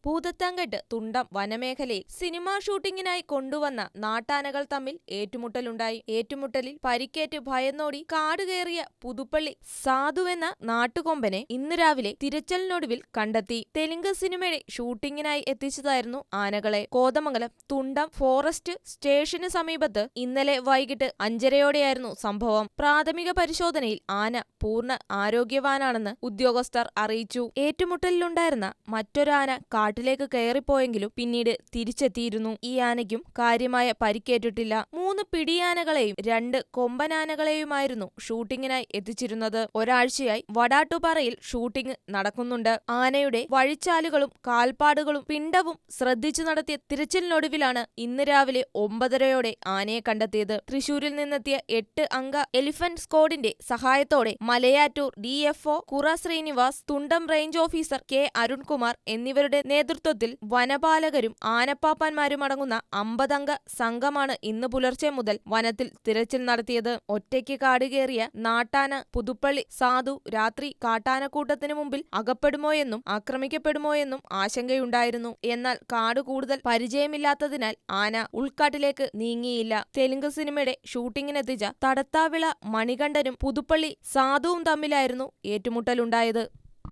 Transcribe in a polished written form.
പൂതത്താൻകെട്ട് തുണ്ടം വനമേഖലയിൽ സിനിമാ ഷൂട്ടിങ്ങിനായി കൊണ്ടുവന്ന നാട്ടാനകൾ തമ്മിൽ ഏറ്റുമുട്ടലുണ്ടായി. ഏറ്റുമുട്ടലിൽ പരിക്കേറ്റ് ഭയന്നോടി കാടുകയറിയ പുതുപ്പള്ളി സാധുവെന്ന നാട്ടുകൊമ്പനെ ഇന്ന് രാവിലെ തിരച്ചിലിനൊടുവിൽ കണ്ടെത്തി. തെലുങ്ക് സിനിമയുടെ ഷൂട്ടിങ്ങിനായി എത്തിച്ചതായിരുന്നു ആനകളെ. കോതമംഗലം തുണ്ടം ഫോറസ്റ്റ് സ്റ്റേഷന് സമീപത്ത് ഇന്നലെ വൈകിട്ട് 5:30-യോടെയായിരുന്നു സംഭവം. പ്രാഥമിക പരിശോധനയിൽ ആന പൂർണ്ണ ആരോഗ്യവാനാണെന്ന് ഉദ്യോഗസ്ഥർ അറിയിച്ചു. ഏറ്റുമുട്ടലിലുണ്ടായിരുന്ന മറ്റൊരാന കാട്ടിലേക്ക് കയറിപ്പോയെങ്കിലും പിന്നീട് തിരിച്ചെത്തിയിരുന്നു. ഈ ആനയ്ക്കും കാര്യമായ പരിക്കേറ്റിട്ടില്ല. 3 പിടിയാനകളെയും 2 കൊമ്പനാനകളെയുമായിരുന്നു ഷൂട്ടിങ്ങിനായി എത്തിച്ചിരുന്നത്. ഒരാഴ്ചയായി വടാട്ടുപാറയിൽ ഷൂട്ടിംഗ് നടക്കുന്നുണ്ട്. ആനയുടെ വഴിച്ചാലുകളും കാൽപ്പാടുകളും പിണ്ടവും ശ്രദ്ധിച്ചു നടത്തിയ തിരച്ചിലിനൊടുവിലാണ് ഇന്ന് രാവിലെ 9:30-യോടെ ആനയെ കണ്ടെത്തിയത്. തൃശൂരിൽ നിന്നെത്തിയ 8 അംഗ എലിഫന്റ് സ്ക്വാഡിന്റെ സഹായത്തോടെ Malayattoor DFO Kura Srinivas, Thundam range officer K Arunkumar എന്നിവരുടെ നേതൃത്വത്തിൽ വനപാലകരും ആനപ്പാപ്പാന്മാരുമടങ്ങുന്ന 50 അംഗ സംഘമാണ് ഇന്ന് പുലർച്ചെ മുതൽ വനത്തിൽ തിരച്ചിൽ നടത്തിയത്. ഒറ്റയ്ക്ക് കാടുകയറിയ നാട്ടാന പുതുപ്പള്ളി സാധു രാത്രി കാട്ടാനക്കൂട്ടത്തിനു മുമ്പിൽ അകപ്പെടുമോയെന്നും ആക്രമിക്കപ്പെടുമോയെന്നും ആശങ്കയുണ്ടായിരുന്നു. എന്നാൽ കാട് കൂടുതൽ പരിചയമില്ലാത്തതിനാൽ ആന ഉൾക്കാട്ടിലേക്ക് നീങ്ങിയില്ല. തെലുങ്ക് സിനിമയുടെ ഷൂട്ടിങ്ങിനെത്തിച്ച തടത്താവിള മണികണ്ഠനും പുതുപ്പള്ളി സാധുവും തമ്മിലായിരുന്നു ഏറ്റുമുട്ടലുണ്ടായത്.